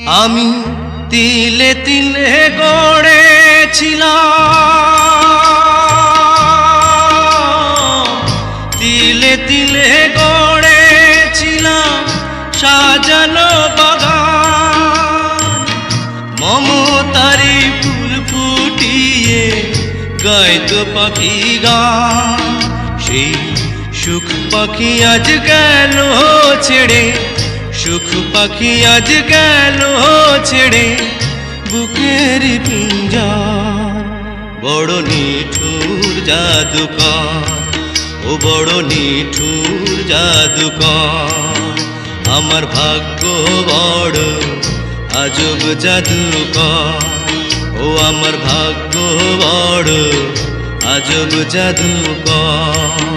আমি তিলে তিলে গড়েছিলাম, তিলে তিলে গড়েছিলাম সাজানো বাগান। মমতারি ফুল ফুটিয়ে গাইতো পাখি গান। সেই সুখ পাখি আজ গেল ছেড়ে, সুখ পাখি আজ গেল ছেড়ে বুকের পিঞ্জার। বড় নিঠুর জাদুকর, ও বড় নিঠুর জাদুকর। আমার ভাগ্য বড় আজব জাদুকর, ও আমার ভাগ্য বড় আজব জাদুকর।